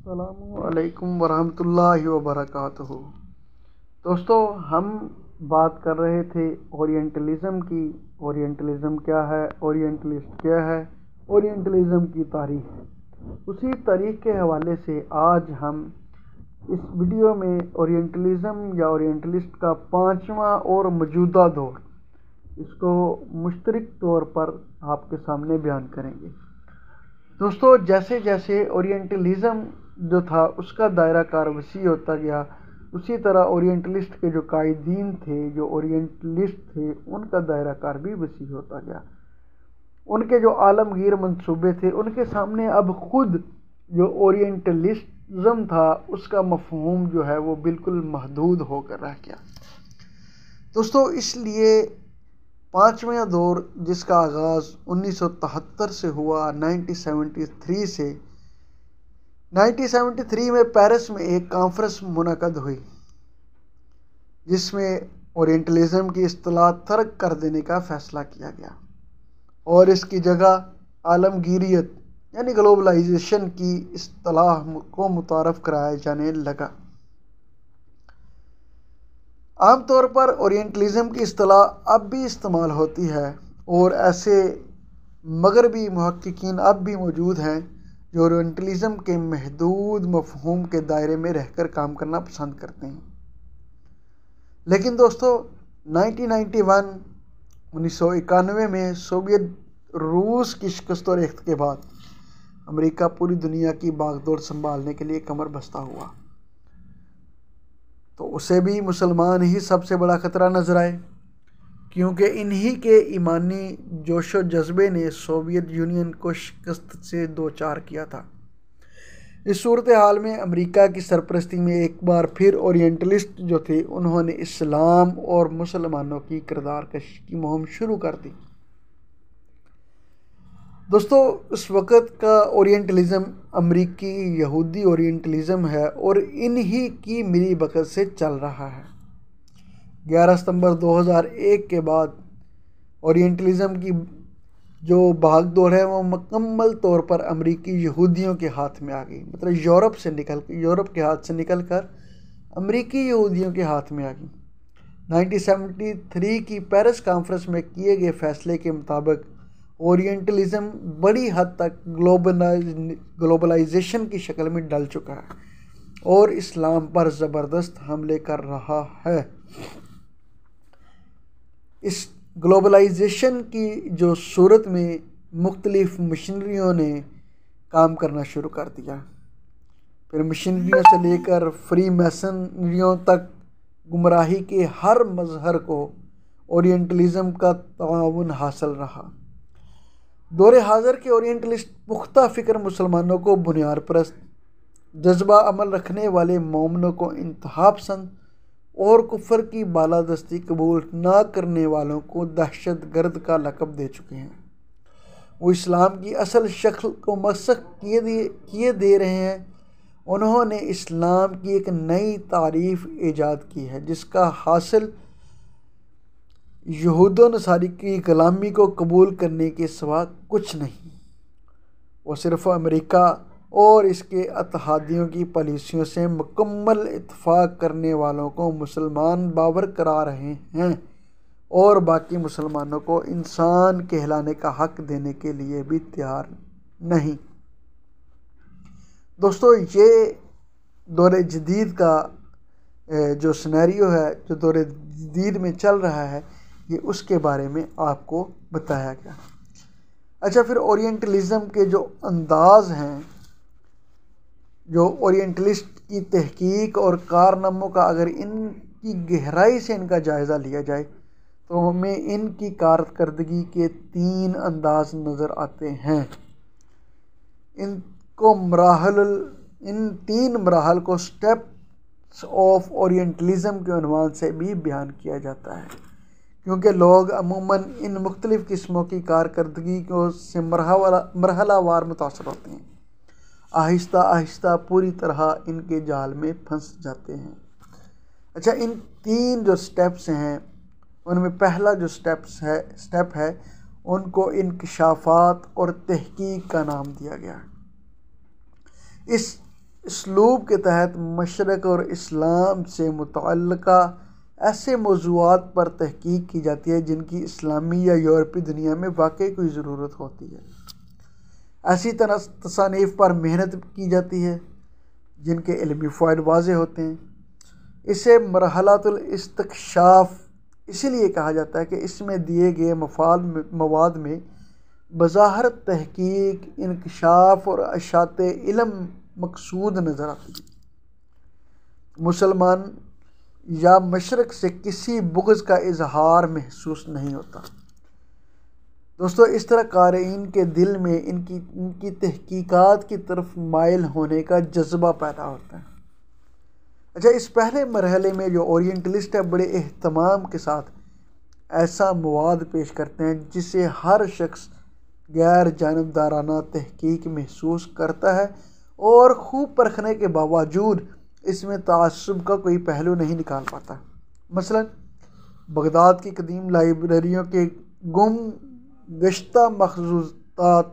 السلام علیکم ورحمۃ اللہ وبرکاتہ۔ دوستو، ہم بات کر رہے تھے اورینٹلزم کی۔ اورینٹلزم کیا ہے، اورینٹلسٹ کیا ہے، اورینٹلزم کی تاریخ۔ اسی تاریخ کے حوالے سے آج ہم اس ویڈیو میں اورینٹلزم یا اورینٹلسٹ کا 5واں اور موجودہ دور، اس کو مشترک طور پر آپ کے سامنے بیان کریں گے۔ دوستو، جیسے جیسے اورینٹلزم جو تھا اس کا دائرہ کار وسیع ہوتا گیا، اسی طرح اورینٹلسٹ کے جو قائدین تھے، جو اورینٹلسٹ تھے، ان کا دائرہ کار بھی وسیع ہوتا گیا۔ ان کے جو عالمگیر منصوبے تھے، ان کے سامنے اب خود جو اورینٹلزم تھا اس کا مفہوم جو ہے وہ بالکل محدود ہو کر رہ گیا۔ دوستو، اس لیے 5واں دور، جس کا آغاز 1973 سے ہوا، 1973 سے 1973 میں پیرس میں ایک کانفرنس منعقد ہوئی جس میں اورینٹلزم کی اصطلاح ترک کر دینے کا فیصلہ کیا گیا اور اس کی جگہ عالمگیریت یعنی گلوبلائزیشن کی اصطلاح کو متعارف کرایا جانے لگا۔ عام طور پر اورینٹلزم کی اصطلاح اب بھی استعمال ہوتی ہے اور ایسے مغربی محققین اب بھی موجود ہیں جو اورینٹلزم کے محدود مفہوم کے دائرے میں رہ کر کام کرنا پسند کرتے ہیں۔ لیکن دوستو، 1991 میں سوویت روس کی شکست و ریخت کے بعد امریکہ پوری دنیا کی باغ دوڑ سنبھالنے کے لیے کمر بستہ ہوا، تو اسے بھی مسلمان ہی سب سے بڑا خطرہ نظر آئے، کیونکہ انہی کے ایمانی جوش و جذبے نے سوویت یونین کو شکست سے دوچار کیا تھا۔ اس صورتحال میں امریکہ کی سرپرستی میں ایک بار پھر اورینٹلسٹ جو تھے، انہوں نے اسلام اور مسلمانوں کی کردار کشی کی مہم شروع کر دی۔ دوستو، اس وقت کا اورینٹلزم امریکی یہودی اورینٹلزم ہے اور انہی کی ملی بھگت سے چل رہا ہے۔ 11 ستمبر 2001 کے بعد اورینٹلزم کی جو بھاگ دوڑ ہے وہ مکمل طور پر امریکی یہودیوں کے ہاتھ میں آ گئی، مطلب یورپ کے ہاتھ سے نکل کر امریکی یہودیوں کے ہاتھ میں آ گئی۔ 1973 کی پیرس کانفرنس میں کیے گئے فیصلے کے مطابق اورینٹلزم بڑی حد تک گلوبلائزیشن کی شکل میں ڈل چکا ہے اور اسلام پر زبردست حملے کر رہا ہے۔ اس گلوبلائزیشن کی جو صورت میں مختلف مشنریوں نے کام کرنا شروع کر دیا، پھر مشنریوں سے لے کر فری میسنریوں تک گمراہی کے ہر مظہر کو اورینٹلزم کا تعاون حاصل رہا۔ دور حاضر کے اورینٹلسٹ پختہ فکر مسلمانوں کو بنیاد پرست، جذبہ عمل رکھنے والے مومنوں کو انتہا پسند اور کفر کی بالادستی قبول نہ کرنے والوں کو دہشت گرد کا لقب دے چکے ہیں۔ وہ اسلام کی اصل شکل کو مسخ کیے دے رہے ہیں۔ انہوں نے اسلام کی ایک نئی تعریف ایجاد کی ہے جس کا حاصل یہود و نصاری کی غلامی کو قبول کرنے کے سوا کچھ نہیں۔ وہ صرف امریکہ اور اس کے اتحادیوں کی پالیسیوں سے مکمل اتفاق کرنے والوں کو مسلمان باور کرا رہے ہیں اور باقی مسلمانوں کو انسان کہلانے کا حق دینے کے لیے بھی تیار نہیں۔ دوستو، یہ دور جدید کا جو سینیریو ہے، جو دور جدید میں چل رہا ہے، یہ اس کے بارے میں آپ کو بتایا گیا۔ اچھا، پھر اورینٹلزم کے جو انداز ہیں، جو اورینٹلسٹ کی تحقیق اور کارناموں کا اگر ان کی گہرائی سے ان کا جائزہ لیا جائے تو ہمیں ان کی کارکردگی کے 3 انداز نظر آتے ہیں۔ ان 3 مراحل کو سٹیپس آف اورینٹلزم کے عنوان سے بھی بیان کیا جاتا ہے، کیونکہ لوگ عموماً ان مختلف قسموں کی کارکردگی سے مرحلہ وار متاثر ہوتے ہیں، آہستہ آہستہ پوری طرح ان کے جال میں پھنس جاتے ہیں۔ اچھا، ان 3 جو سٹیپس ہیں ان میں پہلا جو سٹیپ ہے ان کو انکشافات اور تحقیق کا نام دیا گیا ہے۔ اس اسلوب کے تحت مشرق اور اسلام سے متعلقہ ایسے موضوعات پر تحقیق کی جاتی ہے جن کی اسلامی یا یورپی دنیا میں واقعی کوئی ضرورت ہوتی ہے۔ ایسی تصانیف پر محنت کی جاتی ہے جن کے علمی فوائد واضح ہوتے ہیں۔ اسے مرحلۃ الاستکشاف اسی لیے کہا جاتا ہے کہ اس میں دیے گئے مواد میں بظاہر تحقیق، انکشاف اور اشاعت علم مقصود نظر آتی ہے۔ مسلمان یا مشرق سے کسی بغض کا اظہار محسوس نہیں ہوتا۔ دوستو، اس طرح قارئین کے دل میں ان کی تحقیقات کی طرف مائل ہونے کا جذبہ پیدا ہوتا ہے۔ اچھا، اس پہلے مرحلے میں جو اورینٹلسٹ ہے بڑے اہتمام کے ساتھ ایسا مواد پیش کرتے ہیں جسے ہر شخص غیر جانبدارانہ تحقیق محسوس کرتا ہے اور خوب پرکھنے کے باوجود اس میں تعصب کا کوئی پہلو نہیں نکال پاتا۔ مثلا بغداد کی قدیم لائبریریوں کے گم گشتہ مخطوطات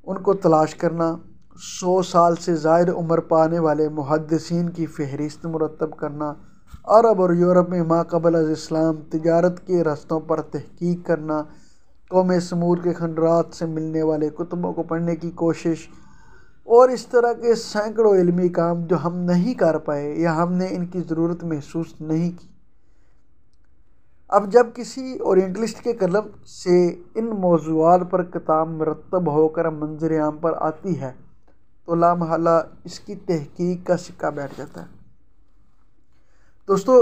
ان کو تلاش کرنا، 100 سال سے زائد عمر پانے والے محدثین کی فہرست مرتب کرنا، عرب اور یورپ میں ما قبل از اسلام تجارت کے رستوں پر تحقیق کرنا، قوم سمود کے خنڈرات سے ملنے والے کتبوں کو پڑھنے کی کوشش، اور اس طرح کے سینکڑوں علمی کام جو ہم نہیں کر پائے یا ہم نے ان کی ضرورت محسوس نہیں کی۔ اب جب کسی اورینٹلسٹ کے قلم سے ان موضوعات پر کتاب مرتب ہو کر منظر عام پر آتی ہے تو لامحالہ اس کی تحقیق کا سکہ بیٹھ جاتا ہے۔ دوستو،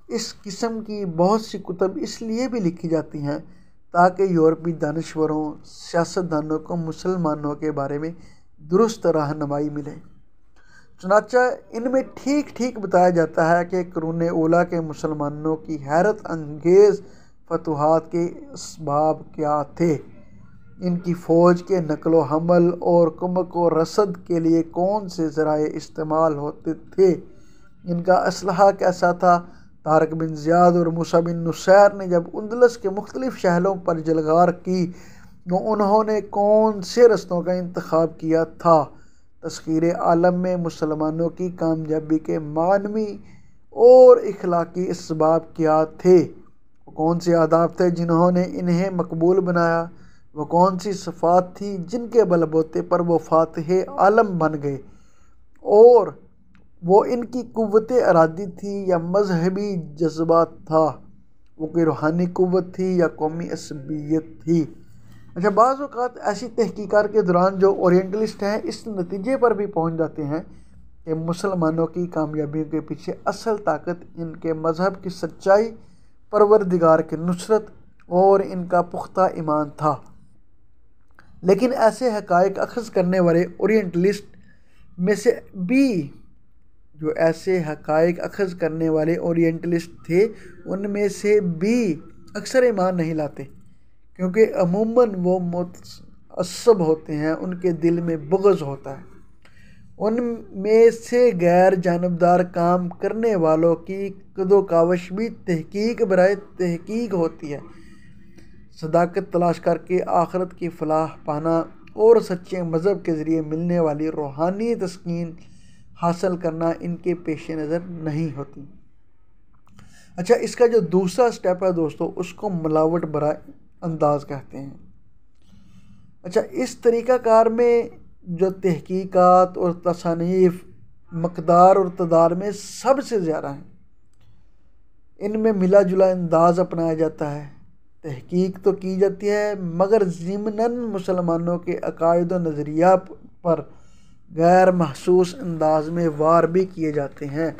اس قسم کی بہت سی کتب اس لیے بھی لکھی جاتی ہیں تاکہ یورپی دانشوروں، سیاستدانوں کو مسلمانوں کے بارے میں درست رہنمائی ملے۔ چنانچہ ان میں ٹھیک ٹھیک بتایا جاتا ہے کہ قرون اولیٰ کے مسلمانوں کی حیرت انگیز فتوحات کے اسباب کیا تھے، ان کی فوج کے نقل و حمل اور کمک و رسد کے لیے کون سے ذرائع استعمال ہوتے تھے، ان کا اسلحہ کیسا تھا۔ طارق بن زیاد اور موسیٰ بن نصیر نے جب اندلس کے مختلف شہروں پر جلغار کی تو انہوں نے کون سے رستوں کا انتخاب کیا تھا۔ تسخیر عالم میں مسلمانوں کی کامیابی کے معنوی اور اخلاقی اسباب کیا تھے، وہ کون سے آداب تھے جنہوں نے انہیں مقبول بنایا، وہ کون سی صفات تھی جن کے بل بوتے پر وہ فاتح عالم بن گئے، اور وہ ان کی قوت ارادی تھی یا مذہبی جذبات تھا، وہ کوئی روحانی قوت تھی یا قومی عصبیت تھی۔ اچھا، بعض اوقات ایسی تحقیقات کے دوران جو اورینٹلسٹ ہیں اس نتیجے پر بھی پہنچ جاتے ہیں کہ مسلمانوں کی کامیابیوں کے پیچھے اصل طاقت ان کے مذہب کی سچائی، پروردگار کی نصرت اور ان کا پختہ ایمان تھا۔ لیکن ایسے حقائق اخذ کرنے والے اورینٹلسٹ میں سے بھی تھے ان میں سے بھی اکثر ایمان نہیں لاتے، کیونکہ عموماً وہ متعصب ہوتے ہیں، ان کے دل میں بغض ہوتا ہے۔ ان میں سے غیر جانبدار کام کرنے والوں کی قد و کاوش بھی تحقیق برائے تحقیق ہوتی ہے۔ صداقت تلاش کر کے آخرت کی فلاح پانا اور سچے مذہب کے ذریعے ملنے والی روحانی تسکین حاصل کرنا ان کے پیش نظر نہیں ہوتی۔ اچھا، اس کا جو دوسرا سٹیپ ہے دوستو، اس کو ملاوٹ برا انداز کہتے ہیں۔ اچھا، اس طریقہ کار میں جو تحقیقات اور تصانیف مقدار اور تعداد میں سب سے زیادہ ہیں، ان میں ملا جلا انداز اپنایا جاتا ہے۔ تحقیق تو کی جاتی ہے مگر ضمناً مسلمانوں کے عقائد و نظریات پر غیر محسوس انداز میں وار بھی کیے جاتے ہیں،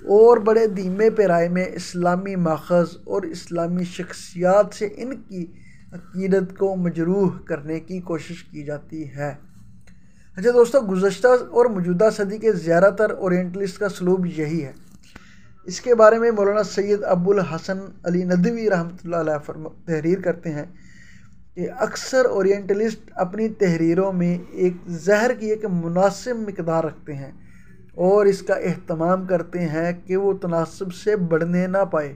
اور بڑے دھیمے پیرائے میں اسلامی ماخذ اور اسلامی شخصیات سے ان کی عقیدت کو مجروح کرنے کی کوشش کی جاتی ہے۔ اچھا دوستو، گزشتہ اور موجودہ صدی کے زیادہ تر اورینٹلسٹ کا سلوک یہی ہے۔ اس کے بارے میں مولانا سید ابو الحسن علی ندوی رحمۃ اللہ علیہ تحریر کرتے ہیں کہ اکثر اورینٹلسٹ اپنی تحریروں میں ایک زہر کی ایک مناسب مقدار رکھتے ہیں اور اس کا اہتمام کرتے ہیں کہ وہ تناسب سے بڑھنے نہ پائے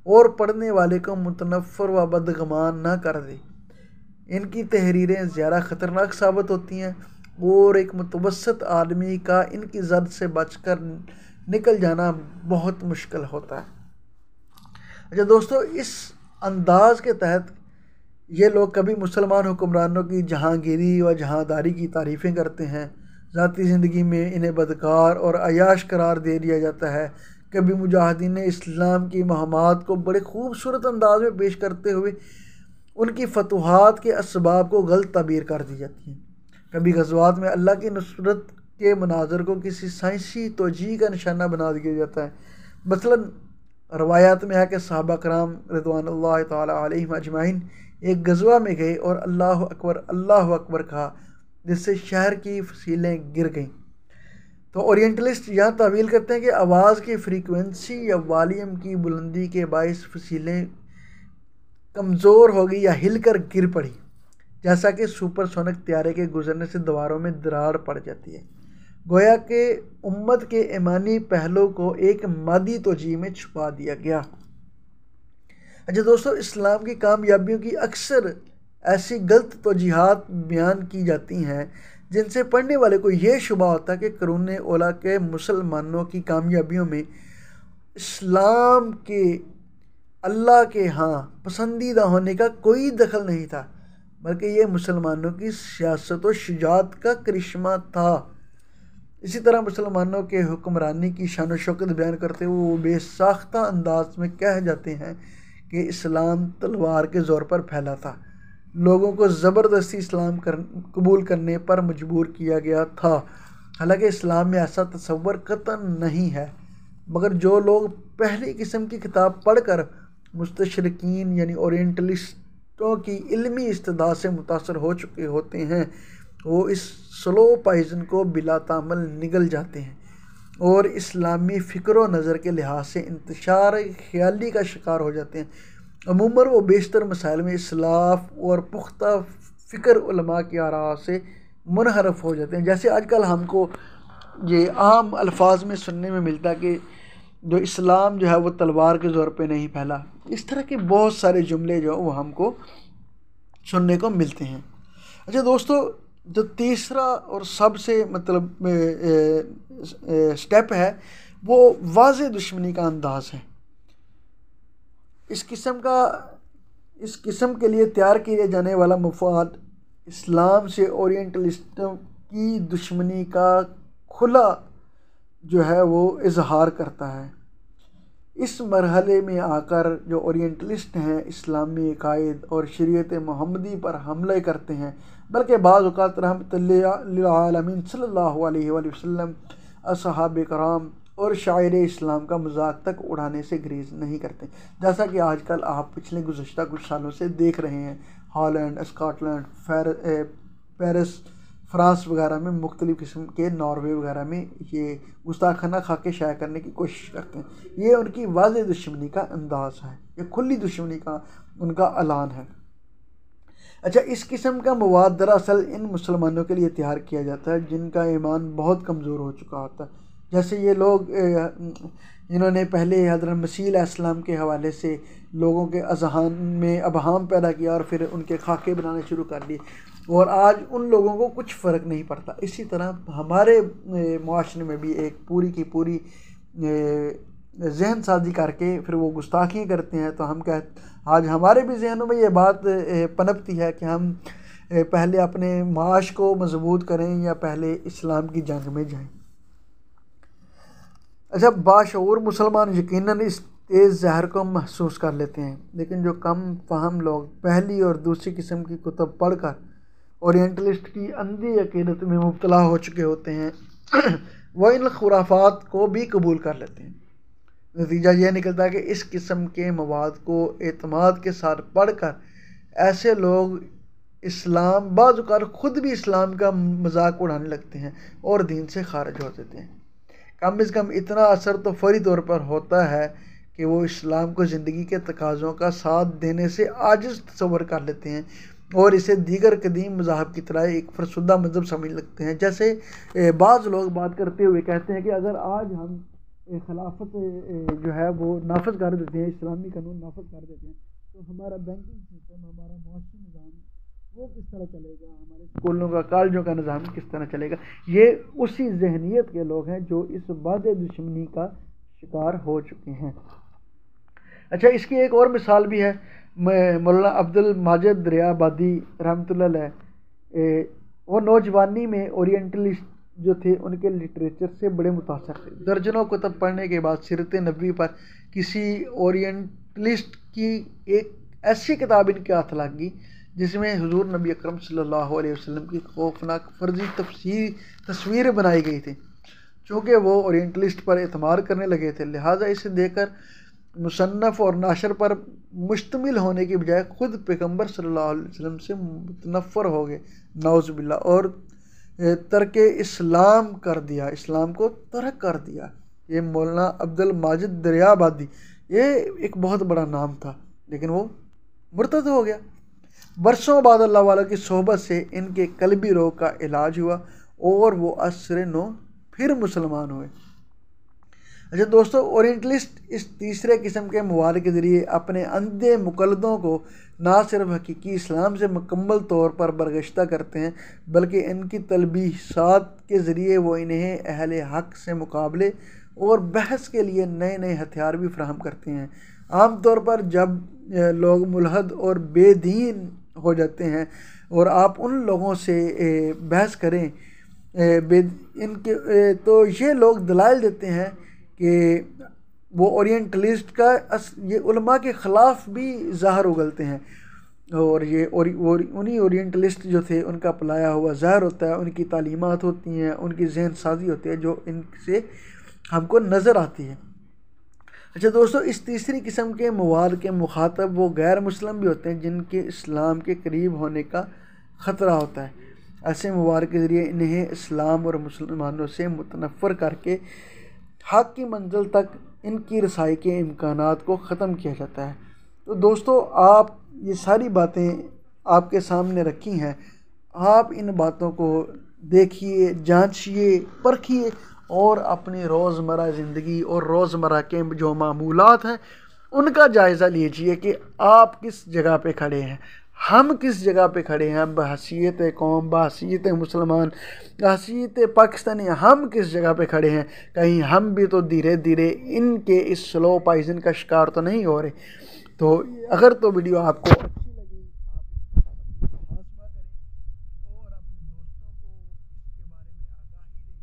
اور پڑھنے والے کو متنفر و بدگمان نہ کر دے۔ ان کی تحریریں زیادہ خطرناک ثابت ہوتی ہیں اور ایک متوسط آدمی کا ان کی زد سے بچ کر نکل جانا بہت مشکل ہوتا ہے۔ اچھا دوستو، اس انداز کے تحت یہ لوگ کبھی مسلمان حکمرانوں کی جہانگیری و جہانداری کی تعریفیں کرتے ہیں، ذاتی زندگی میں انہیں بدکار اور عیاش قرار دے دیا جاتا ہے، کبھی مجاہدین اسلام کی مہمات کو بڑے خوبصورت انداز میں پیش کرتے ہوئے ان کی فتوحات کے اسباب کو غلط تعبیر کر دی جاتی ہیں، کبھی غزوات میں اللہ کی نصرت کے مناظر کو کسی سائنسی توجیہ کا نشانہ بنا دیا جاتا ہے۔ مثلاً روایات میں ہے کہ صحابہ کرام رضوان اللہ تعالیٰ علیہم اجمعین ایک غزوہ میں گئے اور اللہ اکبر کہا، جس سے شہر کی فصیلیں گر گئیں۔ تو اورینٹلسٹ یہاں تعویل کرتے ہیں کہ آواز کی فریکوینسی یا والیوم کی بلندی کے باعث فصیلیں کمزور ہو گئی یا ہل کر گر پڑی، جیسا کہ سپر سونک طیارے کے گزرنے سے دیواروں میں دراڑ پڑ جاتی ہے، گویا کہ امت کے ایمانی پہلو کو ایک مادی توجیہ میں چھپا دیا گیا۔ اچھا دوستو، اسلام کی کامیابیوں کی اکثر ایسی غلط توجیہات بیان کی جاتی ہیں جن سے پڑھنے والے کو یہ شبہ ہوتا ہے کہ قرون اولیٰ کے مسلمانوں کی کامیابیوں میں اسلام کے اللہ کے ہاں پسندیدہ ہونے کا کوئی دخل نہیں تھا، بلکہ یہ مسلمانوں کی سیاست و شجاعت کا کرشمہ تھا۔ اسی طرح مسلمانوں کے حکمرانی کی شان و شوکت بیان کرتے ہوئے وہ بے ساختہ انداز میں کہہ جاتے ہیں کہ اسلام تلوار کے زور پر پھیلا تھا، لوگوں کو زبردستی اسلام قبول کرنے پر مجبور کیا گیا تھا، حالانکہ اسلام میں ایسا تصور قطعاً نہیں ہے، مگر جو لوگ پہلی قسم کی کتاب پڑھ کر مستشرقین یعنی اورینٹلسٹوں کی علمی استدعا سے متاثر ہو چکے ہوتے ہیں، وہ اس سلو پائزن کو بلا تعمل نگل جاتے ہیں اور اسلامی فکر و نظر کے لحاظ سے انتشار خیالی کا شکار ہو جاتے ہیں۔ عموماً وہ بیشتر مسائل میں اسلاف اور پختہ فکر علماء کی آراء سے منحرف ہو جاتے ہیں، جیسے آج کل ہم کو یہ عام الفاظ میں سننے میں ملتا ہے کہ جو اسلام جو ہے وہ تلوار کے زور پہ نہیں پھیلا، اس طرح کے بہت سارے جملے جو وہ ہم کو سننے کو ملتے ہیں۔ اچھا دوستو، جو تیسرا اور سب سے سٹیپ ہے وہ واضح دشمنی کا انداز ہے۔ اس قسم کے لیے تیار کیے جانے والا مفاد اسلام سے اورینٹلسٹوں کی دشمنی کا کھلا جو ہے وہ اظہار کرتا ہے۔ اس مرحلے میں آ کر جو اورینٹلسٹ ہیں اسلامی عقائد اور شریعت محمدی پر حملے کرتے ہیں، بلکہ بعض اوقات رحمت للعالمین صلی اللہ علیہ وآلہ وسلم، اصحاب کرام اور شاعر اسلام کا مذاق تک اڑانے سے گریز نہیں کرتے، جیسا کہ آج کل آپ پچھلے گزشتہ کچھ سالوں سے دیکھ رہے ہیں۔ Holland, Scotland, Paris, France وغیرہ میں مختلف قسم کے ناروے وغیرہ میں یہ گستاخانہ خاکے شائع کرنے کی کوشش کرتے ہیں۔ یہ ان کی واضح دشمنی کا انداز ہے، یہ کھلی دشمنی کا ان کا اعلان ہے۔ اچھا، اس قسم کا مواد دراصل ان مسلمانوں کے لیے تیار کیا جاتا ہے جن کا ایمان بہت کمزور ہو چکا ہوتا ہے، جیسے یہ لوگ انہوں نے پہلے حضرت مسیح علیہ السلام کے حوالے سے لوگوں کے اذہان میں ابہام پیدا کیا اور پھر ان کے خاکے بنانے شروع کر دیے، اور آج ان لوگوں کو کچھ فرق نہیں پڑتا۔ اسی طرح ہمارے معاشرے میں بھی ایک پوری کی پوری ذہن سازی کر کے پھر وہ گستاخیاں کرتے ہیں، تو آج ہمارے بھی ذہنوں میں یہ بات پنپتی ہے کہ ہم پہلے اپنے معاش کو مضبوط کریں یا پہلے اسلام کی جنگ میں جائیں۔ اچھا، باشعور مسلمان یقیناً اس تیز زہر کو محسوس کر لیتے ہیں، لیکن جو کم فہم لوگ پہلی اور دوسری قسم کی کتب پڑھ کر اورینٹلسٹ کی اندھی عقیدت میں مبتلا ہو چکے ہوتے ہیں وہ ان خرافات کو بھی قبول کر لیتے ہیں۔ نتیجہ یہ نکلتا ہے کہ اس قسم کے مواد کو اعتماد کے ساتھ پڑھ کر ایسے لوگ بعض اوقات خود بھی اسلام کا مذاق اڑانے لگتے ہیں اور دین سے خارج ہو جاتے ہیں۔ کم از کم اتنا اثر تو فوری طور پر ہوتا ہے کہ وہ اسلام کو زندگی کے تقاضوں کا ساتھ دینے سے عاجز تصور کر لیتے ہیں اور اسے دیگر قدیم مذاہب کی طرح ایک فرسودہ مذہب سمجھ لگتے ہیں۔ جیسے بعض لوگ بات کرتے ہوئے کہتے ہیں کہ اگر آج ہم خلافت جو ہے وہ نافذ کر دیتے ہیں، اسلامی قانون نافذ کر دیتے ہیں، تو ہمارا بینکنگ سسٹم، ہمارا معاشی نظام وہ کس طرح چلے گا، ہمارے اسکولوں کا کالجوں کا نظام کس طرح چلے گا۔ یہ اسی ذہنیت کے لوگ ہیں جو اس باد دشمنی کا شکار ہو چکے ہیں۔ اچھا، اس کی ایک اور مثال بھی ہے، مولانا عبد الماجد دریا آبادی رحمۃ اللہ علیہ، وہ نوجوانی میں اورینٹلسٹ جو تھے ان کے لٹریچر سے بڑے متاثر تھے۔ درجنوں کتب پڑھنے کے بعد سیرت نبوی پر کسی اورینٹلسٹ کی ایک ایسی کتاب ان کے ہاتھ لگ گئی جس میں حضور نبی اکرم صلی اللہ علیہ وسلم کی خوفناک فرضی تصویر بنائی گئی تھی۔ چونکہ وہ اورینٹلسٹ پر اعتماد کرنے لگے تھے، لہٰذا اسے دیکھ کر مصنف اور ناشر پر مشتمل ہونے کی بجائے خود پیغمبر صلی اللہ علیہ وسلم سے متنفر ہو گئے، نعوذ باللہ، اور ترک اسلام کر دیا، اسلام کو ترک کر دیا۔ یہ مولانا عبد الماجد دریا آبادی، یہ ایک بہت بڑا نام تھا، لیکن وہ مرتد ہو گیا۔ برسوں بعد اللہ والوں کی صحبت سے ان کے قلبی روگ کا علاج ہوا اور وہ عصر نو پھر مسلمان ہوئے۔ اچھا دوستو، اورینٹلسٹ اس تیسرے قسم کے مواد کے ذریعے اپنے اندھے مقلدوں کو نہ صرف حقیقی اسلام سے مکمل طور پر برگشتہ کرتے ہیں، بلکہ ان کی تلبیسات کے ذریعے وہ انہیں اہل حق سے مقابلے اور بحث کے لیے نئے نئے ہتھیار بھی فراہم کرتے ہیں۔ عام طور پر جب لوگ ملحد اور بے دین ہو جاتے ہیں اور آپ ان لوگوں سے بحث کریں تو یہ لوگ دلائل دیتے ہیں کہ وہ اورینٹلسٹ کا یہ علماء کے خلاف بھی ظاہر اگلتے ہیں، اور یہ انہی اورینٹلسٹ جو تھے ان کا پلایا ہوا ظاہر ہوتا ہے، ان کی تعلیمات ہوتی ہیں، ان کی ذہن سازی ہوتی ہے جو ان سے ہم کو نظر آتی ہے۔ اچھا دوستو، اس تیسری قسم کے مواد کے مخاطب وہ غیر مسلم بھی ہوتے ہیں جن کے اسلام کے قریب ہونے کا خطرہ ہوتا ہے۔ ایسے مواد کے ذریعے انہیں اسلام اور مسلمانوں سے متنفر کر کے حق کی منزل تک ان کی رسائی کے امکانات کو ختم کیا جاتا ہے۔ تو دوستو، آپ یہ ساری باتیں آپ کے سامنے رکھی ہیں، آپ ان باتوں کو دیکھیے، جانچیے، پرکھیے اور اپنی روزمرہ زندگی اور روزمرہ کے جو معمولات ہیں ان کا جائزہ لیجیے کہ آپ کس جگہ پہ کھڑے ہیں، ہم کس جگہ پہ کھڑے ہیں، بحیثیت قوم، بحیثیت مسلمان، بحیثیت پاکستانی، ہم کس جگہ پہ کھڑے ہیں۔ کہیں ہم بھی تو دھیرے دھیرے ان کے اس سلو پائزن کا شکار تو نہیں ہو رہے۔ تو اگر تو ویڈیو آپ کو اچھی لگی، آپ اس کے ساتھ اپنا محاسبہ کریں اور اپنے دوستوں کو اس کے بارے میں آگاہی دیں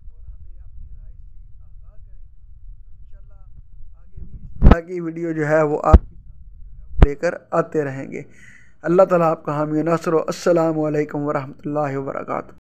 اور ہمیں اپنی رائے سے آگاہ کریں۔ تو انشاءاللہ آگے بھی اس طرح کی ویڈیو جو ہے وہ آپ کے سامنے لے کر آتے رہیں گے۔ اللہ تعالیٰ آپ کا حامی و ناصر ہو۔ السلام علیکم ورحمۃ اللہ وبرکاتہ۔